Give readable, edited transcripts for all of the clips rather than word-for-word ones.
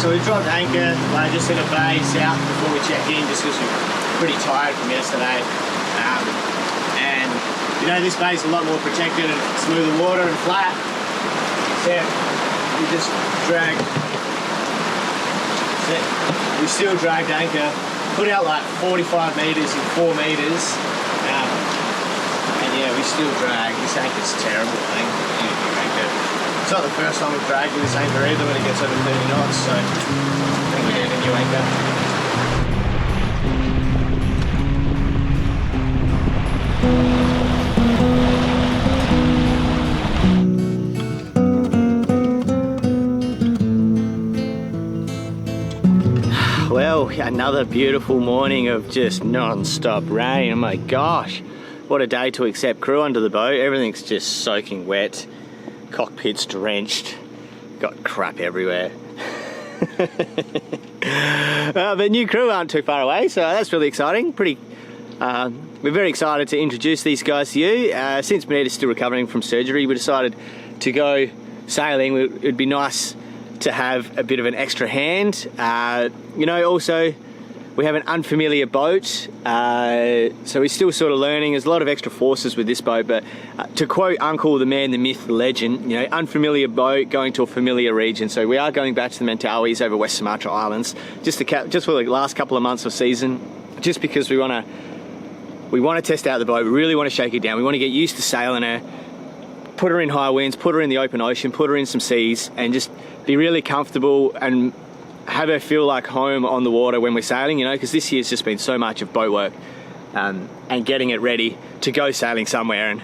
So we dropped anchor just in a bay south before we check in, just because we're pretty tired from yesterday. And you know, this bay's a lot more protected and smoother water and flat. So we just dragged. We still dragged anchor, put out like 45 metres in 4 metres. And yeah, we still drag. This anchor's terrible, I think. It's not the first time we've dragged with this anchor either when it gets over 30 knots, so I think we need a new anchor. Well, another beautiful morning of just non-stop rain. Oh my gosh, what a day to accept crew onto the boat. Everything's just soaking wet. Cockpit's drenched, got crap everywhere. But new crew aren't too far away, so that's really exciting. We're very excited to introduce these guys to you. Since Bonita's still recovering from surgery, we decided to go sailing. It'd be nice to have a bit of an extra hand. You know, also we have an unfamiliar boat, so we're still sort of learning. There's a lot of extra forces with this boat, but to quote Uncle, the man, the myth, the legend, you know, unfamiliar boat going to a familiar region. So we are going back to the Mentawais over West Sumatra Islands, just for the last couple of months of season, just because we want to test out the boat. We really want to shake it down. We want to get used to sailing her, put her in high winds, put her in the open ocean, put her in some seas, and just be really comfortable and have her feel like home on the water when we're sailing, you know, because this year's just been so much of boat work and getting it ready to go sailing somewhere. And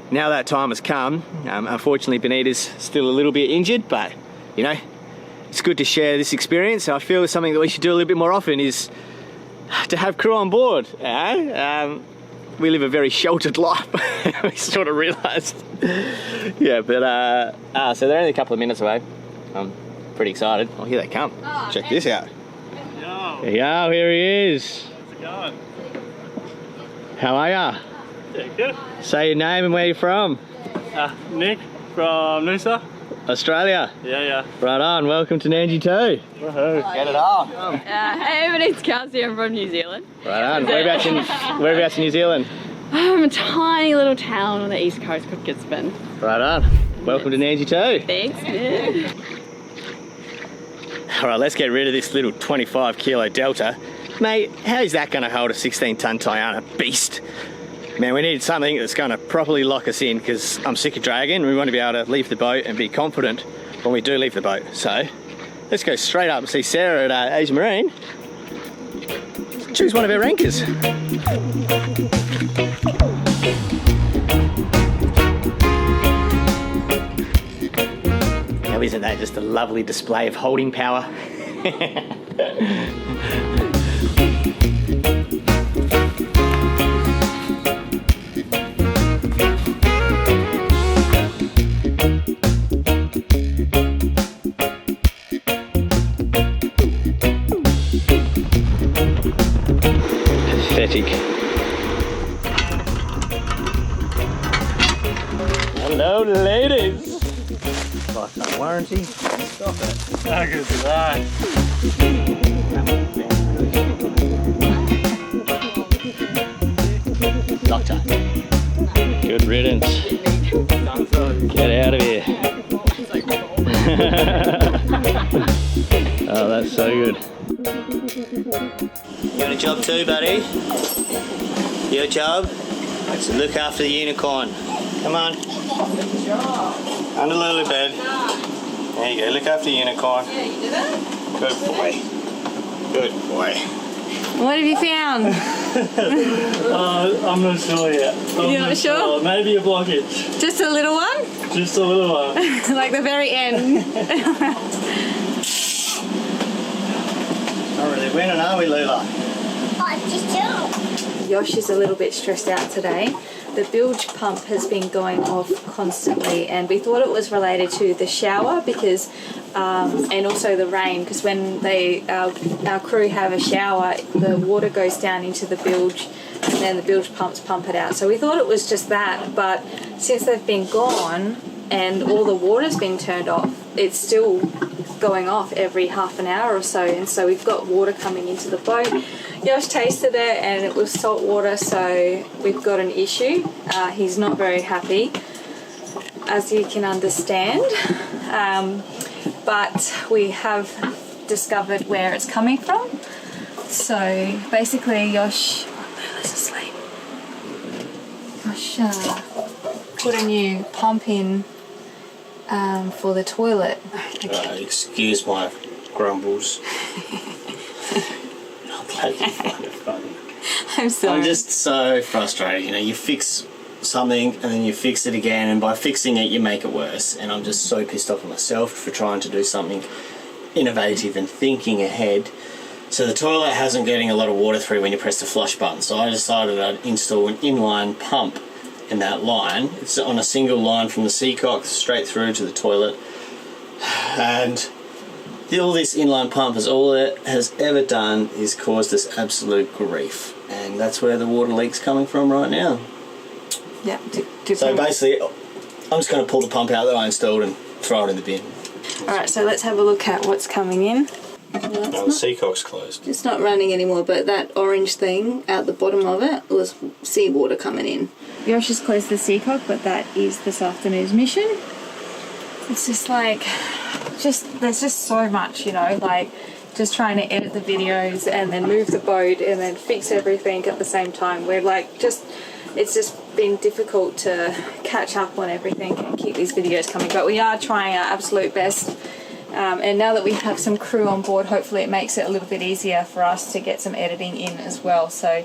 now that time has come. Unfortunately, Bonita's still a little bit injured, but you know, it's good to share this experience. I feel something that we should do a little bit more often is to have crew on board. We live a very sheltered life. We sort of realised. Yeah, but so they're only a couple of minutes away. Pretty excited. Oh, here they come. Oh, check this out. Yo, here he is. How's it going? How are ya? Yeah, good. Say your name and where you're from. Nick from Noosa. Australia. Yeah. Right on. Welcome to Nandji II. Woohoo. Get it on. Hey, my name's Kelsey. I'm from New Zealand. Right on. Whereabouts in New Zealand? A tiny little town on the east coast called Gisborne. Right on. Welcome to Nandji II. Thanks, man. Alright, let's get rid of this little 25 kilo Delta. Mate, how's that going to hold a 16-ton Tiana beast? Man, we need something that's going to properly lock us in, because I'm sick of dragging. We want to be able to leave the boat and be confident when we do leave the boat. So, let's go straight up and see Sarah at Asia Marine. Choose one of our anchors. Now, isn't that just a lovely display of holding power? Pathetic. Hello, ladies. Lifetime warranty. Stop it. How good is that? Loctite. Good riddance. Get out of here. Oh, that's so good. You got a job too, buddy? Your job? Let's look after the unicorn. Come on. Under the lily bed. There you go, look after the unicorn. Yeah, you did it? Good boy. Good boy. What have you found? I'm not sure yet. You're not sure? Maybe a blockage. Just a little one? Just a little one. Like the very end. Not really winning, are we, Lula? Yosh is a little bit stressed out today. The bilge pump has been going off constantly, and we thought it was related to the shower because, and also the rain, because when our crew have a shower, the water goes down into the bilge, and then the bilge pumps pump it out. So we thought it was just that, but since they've been gone and all the water's been turned off, it's still going off every half an hour or so, and so we've got water coming into the boat. Yosh tasted it and it was salt water, so we've got an issue. He's not very happy, as you can understand, but we have discovered where it's coming from. So basically Yosh, Lula's asleep. Yosh put a new pump in for the toilet. Excuse my grumbles. I'm glad you find it funny. I'm sorry. I'm just so frustrated. You know, you fix something and then you fix it again, and by fixing it you make it worse, and I'm just so pissed off at myself for trying to do something innovative and thinking ahead. So the toilet hasn't getting a lot of water through when you press the flush button, so I decided I'd install an inline pump in that line. It's on a single line from the seacock straight through to the toilet, and all this inline pump is all it has ever done is caused us absolute grief, and that's where the water leak's coming from right now. Yeah. So basically I'm just going to pull the pump out that I installed and throw it in the bin. Alright, so let's have a look at what's coming in. No, the seacock's closed. It's not running anymore, but that orange thing out the bottom of it was seawater coming in. Yosh has closed the seacock, but that is this afternoon's mission. It's just like, there's just so much, you know, like just trying to edit the videos and then move the boat and then fix everything at the same time. We're like it's just been difficult to catch up on everything and keep these videos coming, but we are trying our absolute best. And now that we have some crew on board, hopefully it makes it a little bit easier for us to get some editing in as well. So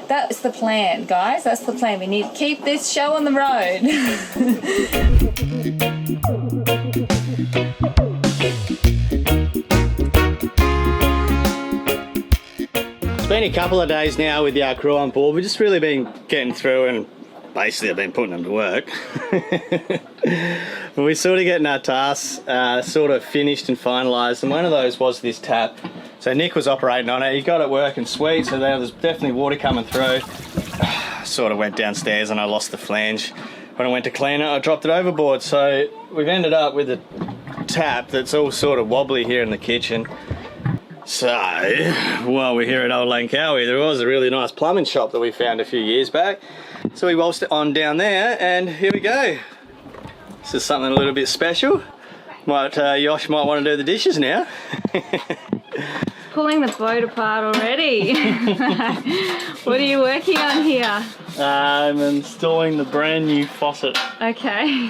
that's the plan, guys. That's the plan. We need to keep this show on the road. It's been a couple of days now with our crew on board. We've just really been getting through, and basically I've been putting them to work. But we're sort of getting our tasks sort of finished and finalised, and one of those was this tap. So Nick was operating on it. He got it working sweet, so there was definitely water coming through. Sort of went downstairs and I lost the flange. When I went to clean it, I dropped it overboard. So we've ended up with a tap that's all sort of wobbly here in the kitchen. So while we're here at Old Langkawi, there was a really nice plumbing shop that we found a few years back. So we waltzed it on down there, and here we go. This is something a little bit special. Yosh might want to do the dishes now. Pulling the boat apart already. What are you working on here? I'm installing the brand new faucet. Okay.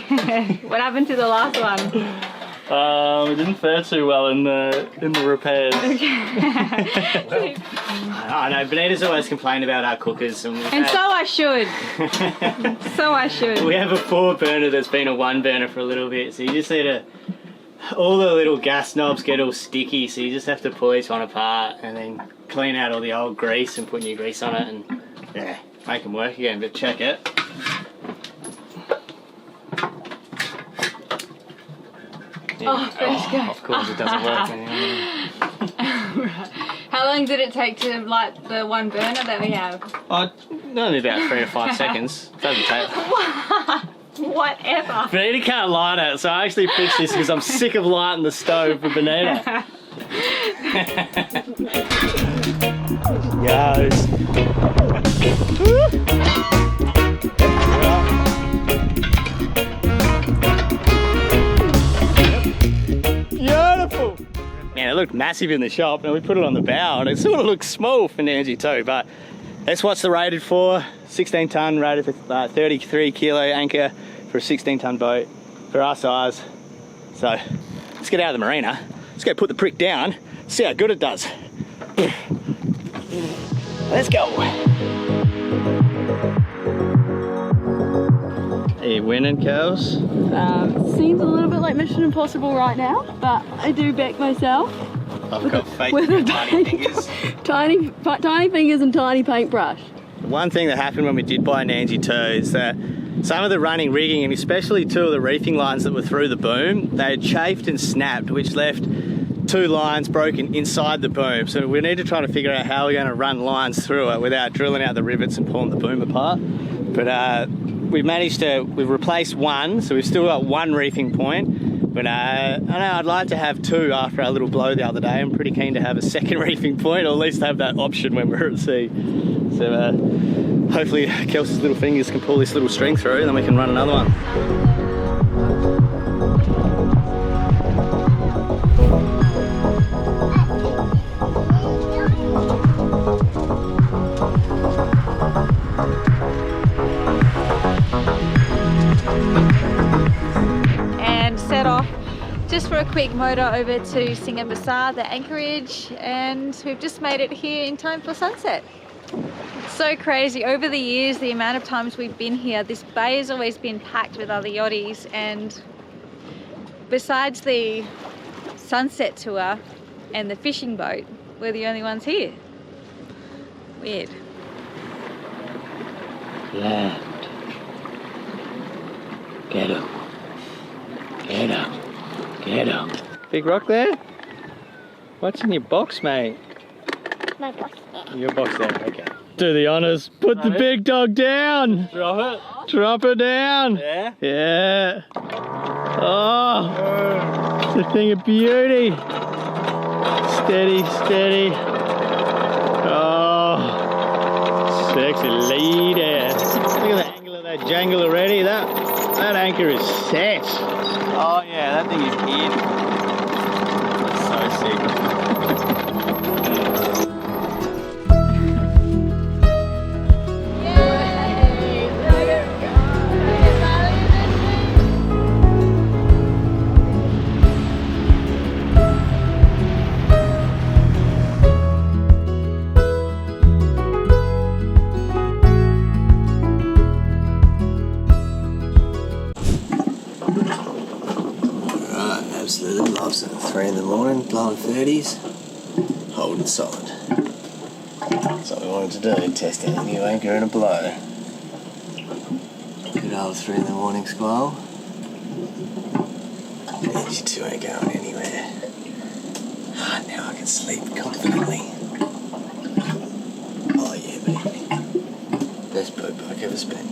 What happened to the last one? It didn't fare too well in the repairs. I know, Bonita's always complained about our cookers. And so I should. So I should. We have a 4 burner that's been a 1 burner for a little bit, so you just need to... All the little gas knobs get all sticky, so you just have to pull each one apart and then clean out all the old grease and put new grease on it, and yeah, make them work again. But check it. Oh, first go. Of course it doesn't work anymore. How long did it take to light the 1 burner that we have? Only about 3 to 5 seconds. Doesn't take. Whatever. Bonita can't light it, so I actually fixed this because I'm sick of lighting the stove for Bonita. Yes. Beautiful. Man, it looked massive in the shop, and we put it on the bow, and it sort of looks small for Nandji II, but that's what's the rated for. 16 tonne, rated for 33 kilo anchor for a 16 tonne boat for our size. So let's get out of the marina. Let's go put the prick down, see how good it does. Let's go. Are you winning, cows? Seems a little bit like Mission Impossible right now, but I do back myself. I've got fake with tiny fingers. Tiny fingers and tiny paintbrush. One thing that happened when we did buy Nandji II is that some of the running rigging, and especially 2 of the reefing lines that were through the boom, they had chafed and snapped, which left 2 lines broken inside the boom. So we need to try to figure out how we're going to run lines through it without drilling out the rivets and pulling the boom apart. But we've replaced one, so we've still got one reefing point. But I know I'd like to have two after our little blow the other day. I'm pretty keen to have a second reefing point, or at least have that option when we're at sea. So hopefully Kelsey's little fingers can pull this little string through, and then we can run another one. Just for a quick motor over to Singapore, the anchorage, and we've just made it here in time for sunset. So crazy. Over the years, the amount of times we've been here, this bay has always been packed with other yachties, and besides the sunset tour and the fishing boat, we're the only ones here. Weird. Land. Get up. Get up. Get up. Big rock there? What's in your box, mate? My box there. Your box there, okay. Do the honours. Put the big dog down. Drop it. Drop her down. Yeah? Yeah. Oh, it's a thing of beauty. Steady, steady. Oh, sexy lady. Look at the angle of that jangle already. That anchor is set. Oh yeah, that thing is in. That's so sick. Absolutely loves it. 3 in the morning, blowing 30s, holding solid. That's what we wanted to do, test out a new anchor and a blow. Good old 3 in the morning squall. Nandji II ain't going anywhere. Now I can sleep confidently. Oh yeah, baby. Best boat bike ever spent.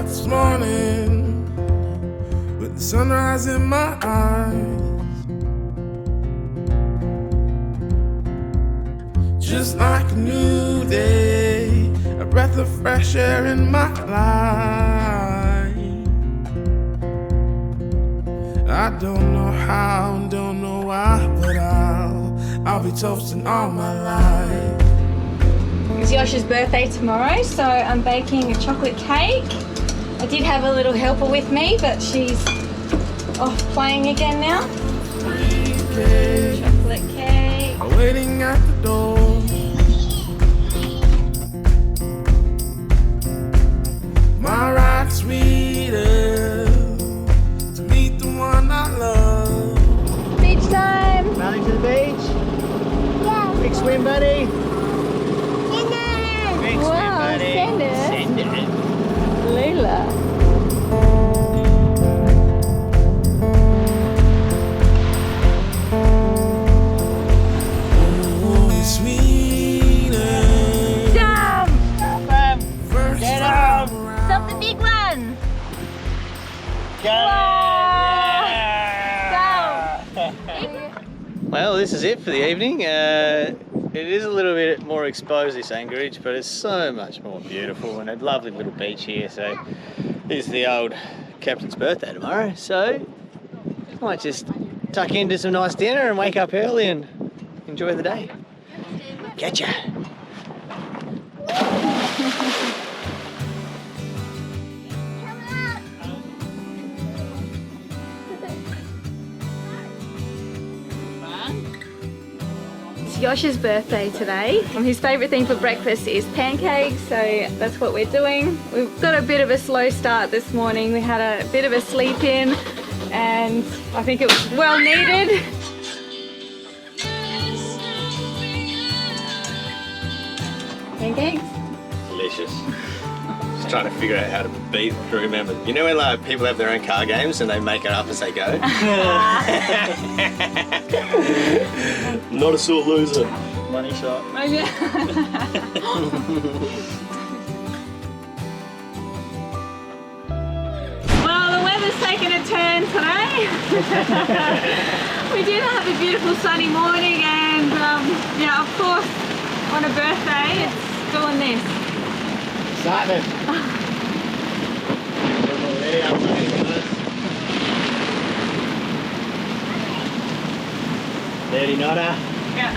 This morning with the sunrise in my eyes, just like a new day, a breath of fresh air in my life. I don't know how, don't know why, but I'll be toasting all my life. It's Yosh's birthday tomorrow, so I'm baking a chocolate cake. I did have a little helper with me, but she's off playing again now. Chocolate cake. Waiting at the door. My ride sweeter to meet the one I love. Beach time. Running to the beach? Yeah. Big swim, buddy. Dinner. Big Wow, swim, buddy. send it. Send it. Lula. Oh, it's sweeter. Jump! First Get time up. around. Stop the big one! Well, this is it for the evening. It is a little bit more exposed, this anchorage, but it's so much more beautiful and a lovely little beach here. So it's the old captain's birthday tomorrow, so I might just tuck into some nice dinner and wake up early and enjoy the day. Getcha! Yosh's birthday today. His favourite thing for breakfast is pancakes, so that's what we're doing. We've got a bit of a slow start this morning. We had a bit of a sleep in and I think it was well needed. Pancakes? Delicious. Just trying to figure out how to beat crew members. You know when like people have their own car games and they make it up as they go? Not a sore loser. Money shot. Well, the weather's taken a turn today. We did have a beautiful sunny morning and yeah, of course, on a birthday, it's doing this. Excitement. Dirty Nodder. Yeah.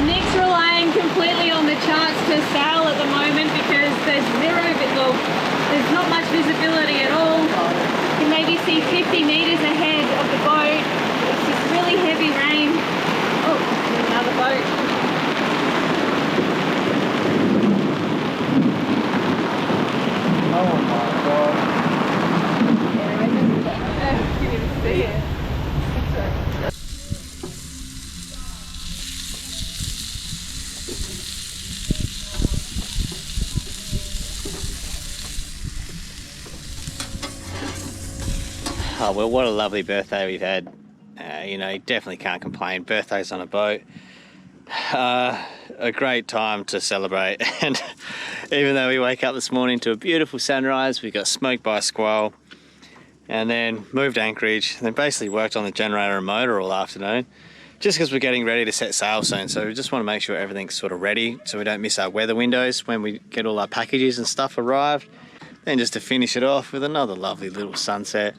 Nick's relying completely on the charts to sail at the moment because there's there's not much visibility at all. You can maybe see 50 meters ahead of the boat. It's this really heavy rain. Oh, there's another boat. Oh my god. You can see it. Oh, well, what a lovely birthday we've had. You know, you definitely can't complain. Birthdays on a boat. A great time to celebrate. And even though we wake up this morning to a beautiful sunrise, we got smoked by a squall and then moved anchorage and then basically worked on the generator and motor all afternoon just because we're getting ready to set sail soon. So we just want to make sure everything's sort of ready so we don't miss our weather windows when we get all our packages and stuff arrived. Then just to finish it off with another lovely little sunset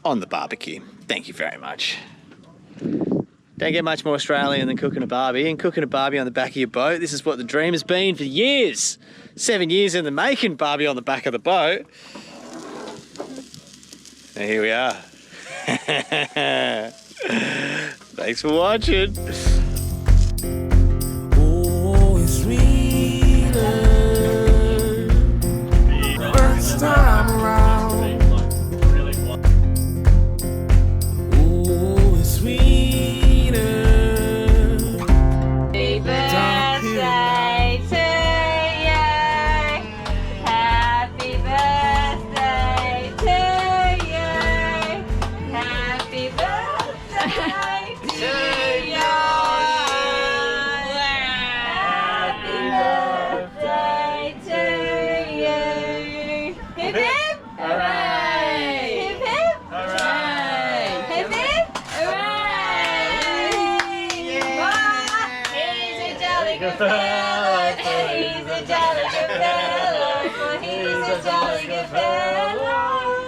on the barbecue. Thank you very much. Don't get much more Australian than cooking a barbie, and cooking a barbie on the back of your boat. This is what the dream has been for years. 7 years in the making, barbie on the back of the boat. And here we are. Thanks for watching. Oh, it's sweeter. First time around. Oh, it's sweeter. Happy birthday to you. Happy birthday to you. Happy birthday to you. Happy birthday to you. Hip hip hooray! Hip hip hooray! Hip hip hooray! He's a jolly good fellow. He's a jolly good fellow. He's a jolly good fellow.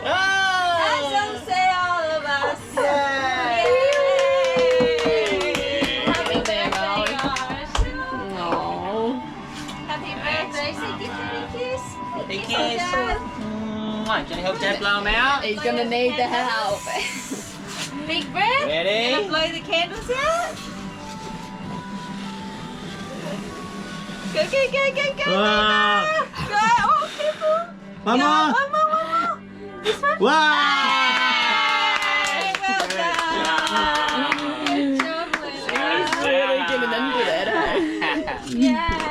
And so say all of us. Yay! Happy birthday, Josh. Happy birthday. Say kiss. Big kiss. Can you help Dad blow him out? He's gonna need the help. Big breath. Ready? Gonna blow the candles out. Go, go, go, go, go, go, go. Oh, careful. One Go, more. one more, one more. This one. Wow! Hey, well done. Good job, Luna. Really getting into that, eh? Yeah.